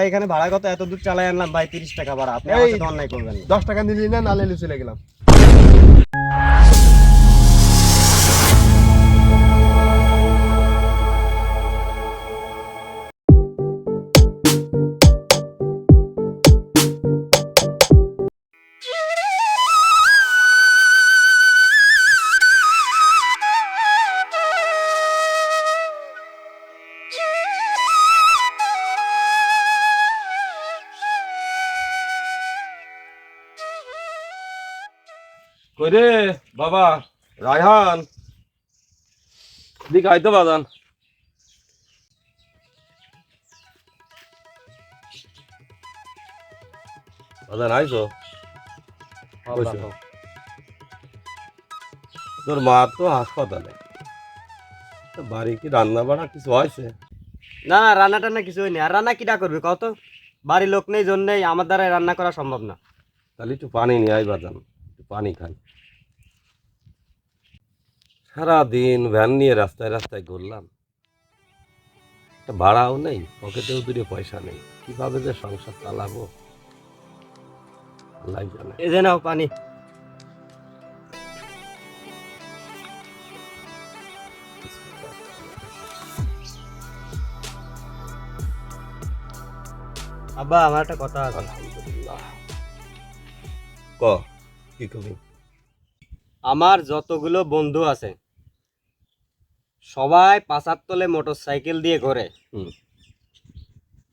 এখানে ভাড়া কত, এত দূর চালাই আনলাম ভাই, 30 টাকা ভাড়া। আপনি আমার সাথে অন্যায় করবেন না। 10 টাকা নিলি না, নালে চলে গেলাম। কই রে বাবা রায়হান, দিকে আইতো বাজান। বাজান আইছো? কইছো? তোর মা তো হাসপাতালে, তো বাড়ি কি রান্না বাড়া কিছু হয়েছে? না না, রান্না টান্না কিছু হয়নি। আর রান্না কিটা করবি কত? বাড়ির লোক নেই, জন্যই আমার দ্বারা রান্না করা সম্ভব না। তাহলে একটু পানি নিয়ে আই বাজান, একটু পানি খাই। সারাদিন ভ্যান নিয়ে রাস্তায় রাস্তায় ঘুরলাম, একটা ভাড়াও নেই, পকেটেও দুটো পয়সা নেই, কিভাবে যে সংসার চালাবো আল্লাহ জানে। এই যে নাও পানি। আব্বা, আমার একটা কথা আছে। আলহামদুলিল্লাহ। ক কি কবি? আমার যতগুলো বন্ধু আছে সবাই পাঁচার তলে মোটর সাইকেল দিয়ে ঘোরে। হুম।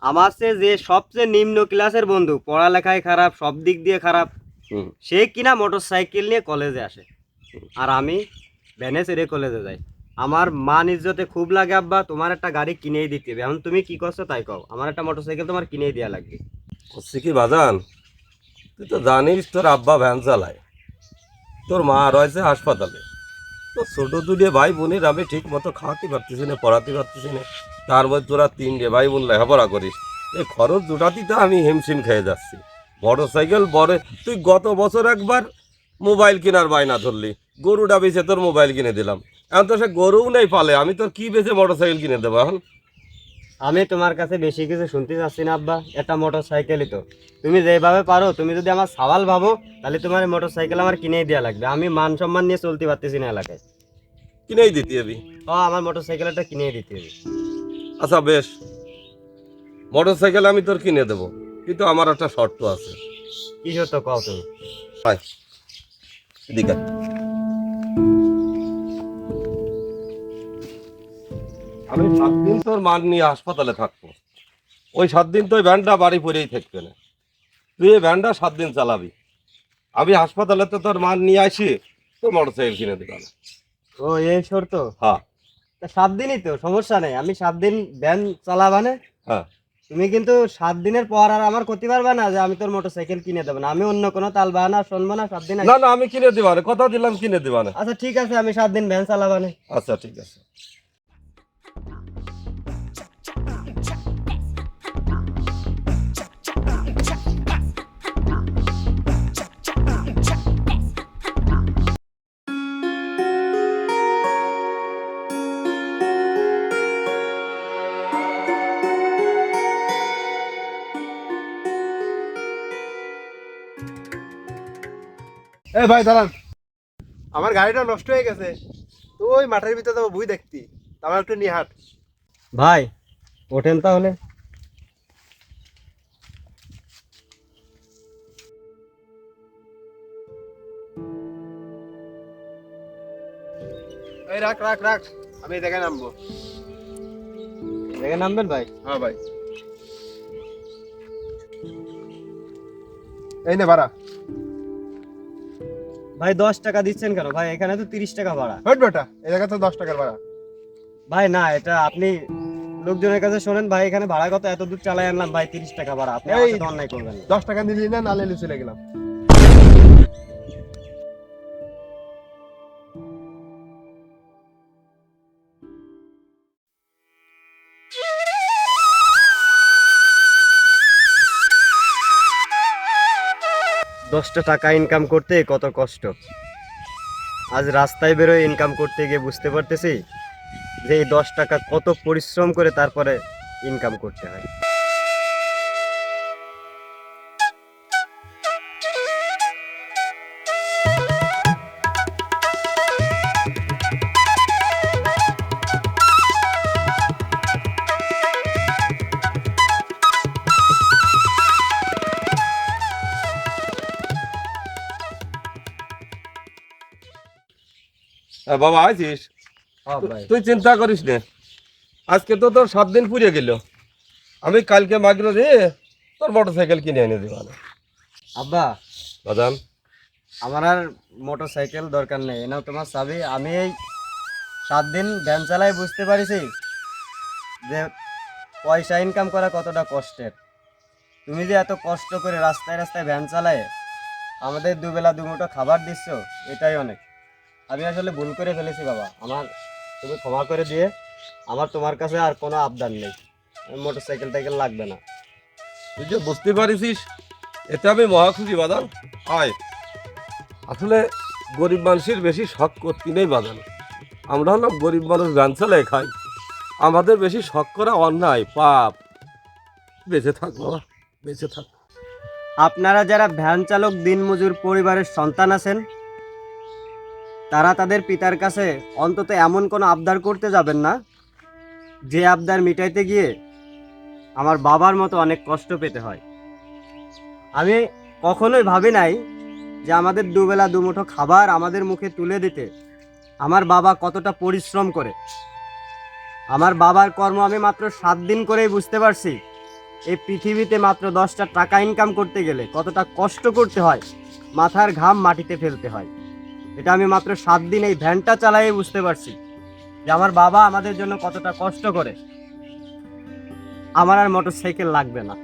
আমার চেয়ে যে সবচেয়ে নিম্ন ক্লাসের বন্ধু, পড়ালেখায় খারাপ, সব দিক দিয়ে খারাপ, হুম। সে কিনা মোটর সাইকেল নিয়ে কলেজে আসে, আর আমি ভ্যানে চেড়ে কলেজে যাই। আমার মান ইজ্জতে খুব লাগে আব্বা, তোমার একটা গাড়ি কিনেই দিতে হবে। এখন তুমি কি করছো তাই কও, আমার একটা মোটর সাইকেল তোমার কিনেই দেওয়া লাগবে। করছি কি বাজান, তুই তো জানিস তোর আব্বা ভ্যান চালায়, তোর মা রয়েছে হাসপাতালে, তো ছোট দুটো ভাই বোনের আমি ঠিক মতো খাওয়াতে পারতেছি না, পড়াতে পারতেছি না, তার মধ্যে তোরা তিনটে ভাই বোন লেখাপড়া করিস, এই খরচ জোটাতেই তো আমি হিমশিম খেয়ে যাচ্ছি। মোটর সাইকেল বড়, তুই গত বছর একবার মোবাইল কেনার বায়না ধরলি, গরুটা বেচে তোর মোবাইল কিনে দিলাম, এখন তো সে গরুও নেই পালে, আমি তোর কি বেচে মোটর সাইকেল কিনে দেবো এখন? আমি তোমার কাছে বেশি কিছু শুনতে চাচ্ছি না আব্বা, একটা মোটর সাইকেলই তো। তুমি যেভাবে পারো, তুমি যদি আমার সওয়াল ভাবো, তাহলে তোমার মোটর সাইকেল আমার কিনেই দেওয়া লাগবে। আমি মান সম্মান নিয়ে চলতে পারতেছি না এলাকায়। কিনেই দিতে হবে? আমার মোটর সাইকেলটা কিনেই দিতে হবে। আচ্ছা বেশ, মোটর সাইকেল আমি তোর কিনে দেবো, কিন্তু আমার একটা শর্ত আছে। কি সত্য কও তুমি? আয়, এদিকে আয়। আমি 7 দিন তোর মান নিয়ে হাসপাতালে থাকবো, ওই 7 দিন তো ওই ভ্যানটা বাড়ি পরেই থাকবে না, তুই এই ভ্যানটা 7 দিন চালাবি, আমি হাসপাতালে তো তোর মান নিয়ে আসি, তো মোটর সাইকেল কিনে দিলাম। ও এই শর্ত? হ্যাঁ। তা 7 দিনই তো, সমস্যা নেই। আমি 7 দিন ভ্যান চালাবানে, হ্যাঁ। তুমি কিন্তু 7 দিনের পর আর আমার করতে পারবে না যে আমি তোর মোটর সাইকেল কিনে দেবো না। আমি অন্য কোনো তাল বাহানা শুনবো না 7 দিন না না, আমি কিনে দিবানে, কথা দিলাম কিনে দিবানে। আচ্ছা ঠিক আছে, আমি 7 দিন ভ্যান চালাবানে। আচ্ছা ঠিক আছে। এই ভাই দাঁড়ান, আমার গাড়িটা নষ্ট হয়ে গেছে, তো ওই মাঠের ভিতরে যাবো বুই দেখতি, আমার একটু নিয়ে হাট। ভাই ওঠেন তাহলে। এই রাখ রাখ রাখ, আমি এই জায়গায় নামবো। দেখে নামবেন ভাই? হ্যাঁ ভাই, এই নে ভাড়া। ভাই 10 টাকা দিচ্ছেন কেন ভাই? এখানে তো 30 টাকা ভাড়া। হট বেটা, এই জায়গা তো 10 টাকার ভাড়া। ভাই না, এটা আপনি লোকজনের কাছে শোনেন ভাই, এখানে ভাড়া কত, এত দূর চালাই আনলাম ভাই, 30 টাকা ভাড়া। আপনি আমার সাথে অন্যায় করবেন না। 10 টাকা নিলি না, নালে চলে গেলাম। দশটা টাকা ইনকাম করতে কত কষ্ট। আজ রাস্তায় বেরোয় ইনকাম করতে গিয়ে বুঝতে পারতেছি যে এই 10 টাকা কত পরিশ্রম করে তারপরে ইনকাম করতে হয়। বাবা আছিস? হ্যাঁ ভাই। তুই চিন্তা করিস না, আজকে তো তোর 7 দিন পুড়ে গেল, আমি কালকে মাগলো রে তোর মোটরসাইকেল কিনে এনে দেবো। আব্বা, বাজান, আমার আর মোটর সাইকেল দরকার নেই, এনাও তোমার চাবি। আমি এই 7 দিন ভ্যান চালাই, বুঝতে পারিছি যে পয়সা ইনকাম করা কতটা কষ্টের। তুমি যে এত কষ্ট করে রাস্তায় রাস্তায় ভ্যান চালায় আমাদের দুবেলা দুমুঠো খাবার দিচ্ছ, এটাই অনেক। আমি আসলে ভুল করে ফেলেছি বাবা, তুমি ক্ষমা করে দিয়ে। আমার তোমার কাছে আর কোনো আবদার নেই, মোটর সাইকেল টাইকেল লাগবে না। তুই যে বুঝতে পারিস এতে আমি মহা খুশি বাজান। আয়, আসলে গরিব মানুষের বেশি শখ করতে নেই বাজান। আমরা হলাম গরিব মানুষ, গান চালায় খাই, আমাদের বেশি শখ করা অন্যায়, পাপ। বেঁচে থাক বাবা, বেঁচে থাক। আপনারা যারা ভ্যান চালক দিনমজুর পরিবারের সন্তান আছেন, তারা তাদের পিতার কাছে অন্তত এমন কোনো আবদার করতে যাবেন না যে আবদার মিটাইতে গিয়ে আমার বাবার মতো অনেক কষ্ট পেতে হয়। আমি কখনোই ভাবি নাই যে আমাদের দুবেলা দুমুঠো খাবার আমাদের মুখে তুলে দিতে আমার বাবা কতটা পরিশ্রম করে। আমার বাবার কর্ম আমি মাত্র 7 দিন করেই বুঝতে পারছি এই পৃথিবীতে মাত্র 10টা টাকা ইনকাম করতে গেলে কতটা কষ্ট করতে হয়, মাথার ঘাম মাটিতে ফেলতে হয়। এটা আমি মাত্র 7 দিন এই ভ্যানটা চালাই বুঝতে পারছি যে আমার বাবা আমাদের জন্য কতটা কষ্ট করে। আমার আর মোটর সাইকেল লাগবে না।